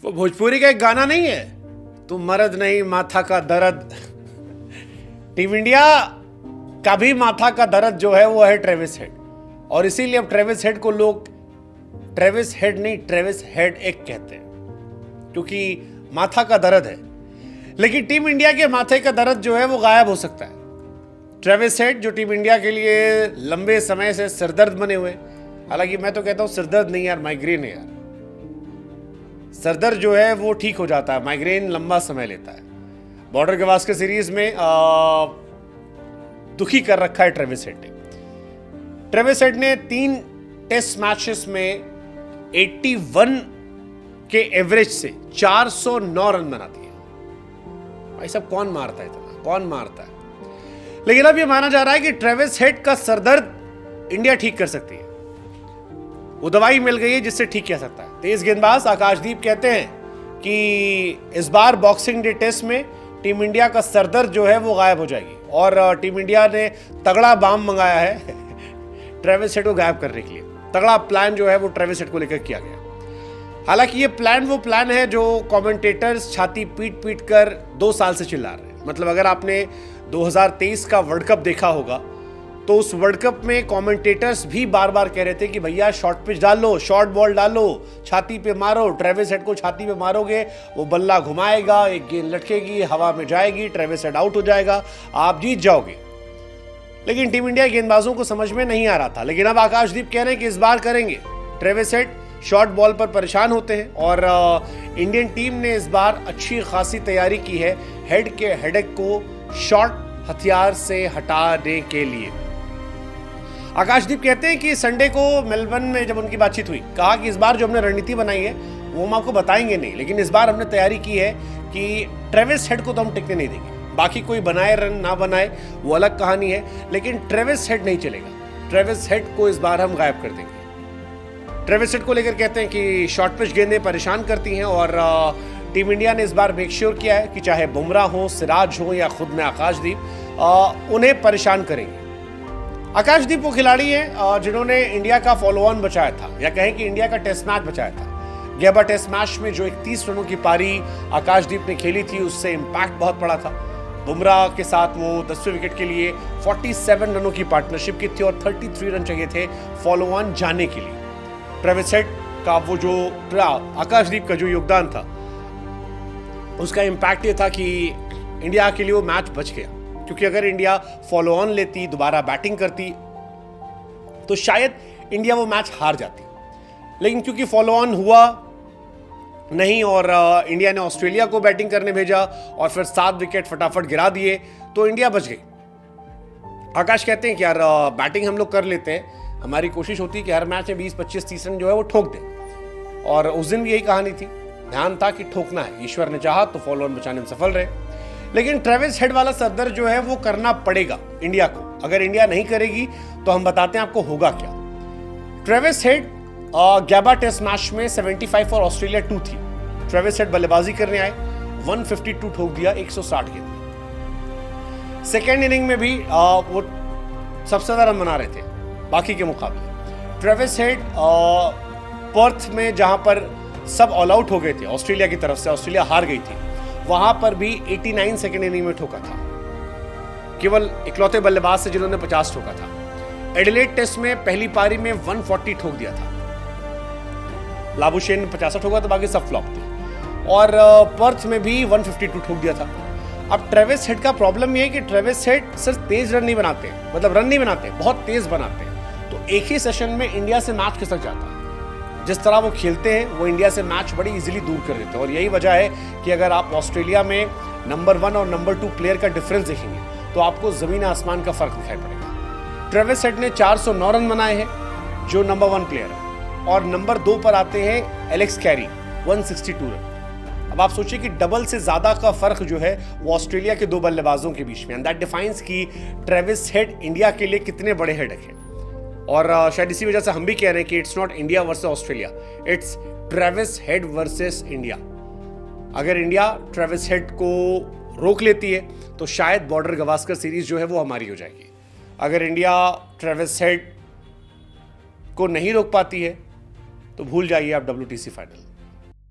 वो भोजपुरी का एक गाना नहीं है, तू मर्द नहीं माथा का दर्द। टीम इंडिया का भी माथा का दर्द जो है वो है ट्रेविस हेड, और इसीलिए अब ट्रेविस हेड को लोग ट्रेविस हेड नहीं ट्रेविस हेड एक कहते हैं, क्योंकि माथा का दर्द है। लेकिन टीम इंडिया के माथे का दर्द जो है वो गायब हो सकता है। ट्रेविस हेड जो टीम इंडिया के लिए लंबे समय से सिरदर्द बने हुए, हालांकि मैं तो कहता हूं सिरदर्द नहीं यार, माइग्रेन है यार। सरदर्द जो है वो ठीक हो जाता है, माइग्रेन लंबा समय लेता है। बॉर्डर गवास्कर सीरीज में दुखी कर रखा है ट्रेविस हेड ने। ट्रेविस हेड ने 3 टेस्ट मैचेस में 81 के एवरेज से 409 रन बना दिए। भाई साहब कौन मारता है इतना, कौन मारता है? लेकिन अब यह माना जा रहा है कि ट्रेविस हेड का सरदर्द इंडिया ठीक कर सकती है। वो दवाई मिल गई है जिससे ठीक किया सकता है। तेज गेंदबाज आकाशदीप कहते हैं कि इस बार बॉक्सिंग डे टेस्ट में टीम इंडिया का सरदर्द जो है वो गायब हो जाएगी, और टीम इंडिया ने तगड़ा बाम मंगाया है ट्रेविस हेड को गायब करने के लिए। तगड़ा प्लान जो है वो ट्रेविस हेड को लेकर किया गया। हालांकि ये प्लान वो प्लान है जो कमेंटेटर्स छाती पीट पीट कर 2 साल से चिल्ला रहे हैं। मतलब अगर आपने 2023 का वर्ल्ड कप देखा होगा तो उस वर्ल्ड कप में कमेंटेटर्स भी बार बार कह रहे थे कि भैया शॉर्ट पिच डालो, शॉर्ट बॉल डालो, छाती पे मारो। ट्रेविस हेड को छाती पे मारोगे, वो बल्ला घुमाएगा, एक गेंद लटकेगी, हवा में जाएगी, ट्रेविस हेड आउट हो जाएगा, आप जीत जाओगे। लेकिन टीम इंडिया गेंदबाजों को समझ में नहीं आ रहा था। लेकिन अब आकाशदीप कह रहे हैं कि इस बार करेंगे। ट्रेविस हेड शॉर्ट बॉल पर परेशान होते हैं, और इंडियन टीम ने इस बार अच्छी खासी तैयारी की है हेड के हेडेक को शॉर्ट हथियार से हटाने के लिए। आकाशदीप कहते हैं कि संडे को मेलबर्न में जब उनकी बातचीत हुई, कहा कि इस बार जो हमने रणनीति बनाई है वो हम आपको बताएंगे नहीं, लेकिन इस बार हमने तैयारी की है कि ट्रेविस हेड को तो हम टिकने नहीं देंगे। बाकी कोई बनाए रन ना बनाए वो अलग कहानी है, लेकिन ट्रेविस हेड नहीं चलेगा। ट्रेविस हेड को इस बार हम गायब कर देंगे। ट्रेविस हेड को लेकर कहते हैं कि शॉर्ट पिच गेंदें परेशान करती हैं, और टीम इंडिया ने इस बार मेक श्योर किया है कि चाहे बुमराह हो, सिराज हो या खुद में आकाशदीप, उन्हें परेशान करेंगे। आकाशदीप वो खिलाड़ी हैं जिन्होंने इंडिया का फॉलो ऑन बचाया था, या कहें कि इंडिया का टेस्ट मैच बचाया था। गैबा टेस्ट मैच में जो 31 रनों की पारी आकाशदीप ने खेली थी, उससे इंपैक्ट बहुत पड़ा था। बुमराह के साथ वो 10वें विकेट के लिए 47 रनों की पार्टनरशिप की थी, और 33 रन चाहिए थे फॉलो ऑन जाने के लिए। ट्रेविस हेड का वो जो आकाशदीप का जो योगदान था, उसका इंपैक्ट ये था कि इंडिया के लिए वो मैच बच गया। क्योंकि अगर इंडिया फॉलो ऑन लेती, दोबारा बैटिंग करती, तो शायद इंडिया वो मैच हार जाती। लेकिन क्योंकि फॉलो ऑन हुआ नहीं, और इंडिया ने ऑस्ट्रेलिया को बैटिंग करने भेजा और फिर 7 विकेट फटाफट गिरा दिए, तो इंडिया बच गई। आकाश कहते हैं कि यार बैटिंग हम लोग कर लेते हैं, हमारी कोशिश होती है कि हर मैच में 20, 25, 30 रन जो है वो ठोक दें, और उस दिन भी यही कहानी थी। ध्यान था कि ठोकना है, ईश्वर ने चाहा तो फॉलो ऑन बचाने में सफल रहे। लेकिन ट्रेविस हेड वाला सरदर्द जो है वो करना पड़ेगा इंडिया को। अगर इंडिया नहीं करेगी तो हम बताते हैं आपको होगा क्या। Travis Head Gabba test match में 75 और ऑस्ट्रेलिया 2 थी। ट्रेविस हेड बल्लेबाजी करने आए, 152 ठोक दिया 160 गेंद। सेकेंड इनिंग में भी वो सबसे ज्यादा रन बना रहे थे बाकी के मुकाबले। ट्रेविस हेड पर्थ में जहां पर सब ऑल आउट हो गए थे ऑस्ट्रेलिया की तरफ से, ऑस्ट्रेलिया हार गई थी, वहां पर भी 89 सेकेंड इनिंग में ठोका था। केवल इकलौते बल्लेबाज से जिन्होंने 50 ठोका था। एडिलेड टेस्ट में पहली पारी में 140 ठोक दिया था। लाबुशेन ने 50 ठोका तो बाकी सब फ्लॉप थे, और पर्थ में भी 152 ठोक दिया था। अब ट्रेविस हेड का प्रॉब्लम यह है कि ट्रेविस हेड सिर्फ तेज रन नहीं बनाते, मतलब रन नहीं बनाते, बहुत तेज बनाते हैं। तो एक ही सेशन में इंडिया से मैच खिसक जाता है। जिस तरह वो खेलते हैं वो इंडिया से मैच बड़ी इजीली दूर कर देते हैं, और यही वजह है कि अगर आप ऑस्ट्रेलिया में नंबर 1 और नंबर 2 प्लेयर का डिफरेंस देखेंगे तो आपको जमीन आसमान का फर्क दिखाई पड़ेगा। ट्रेविस हेड ने 409 रन बनाए हैं, जो नंबर 1 प्लेयर है, और नंबर 2 पर आते हैं एलेक्स कैरी, 162 रन। अब आप सोचिए कि डबल से ज्यादा का फर्क जो है वो ऑस्ट्रेलिया के 2 बल्लेबाजों के बीच में, एंड दैट डिफाइंस कि ट्रेविस हेड इंडिया के लिए कितने बड़े हेडेक हैं। और शायद इसी वजह से हम भी कह रहे हैं कि it's not India versus Australia, it's Travis head versus India. अगर इंडिया ट्रेविस हेड को रोक लेती है तो शायद बॉर्डर गवास्कर सीरीज जो है वो हमारी हो जाएगी। अगर इंडिया ट्रेविस हेड को नहीं रोक पाती है तो भूल जाइए आप WTC फाइनल।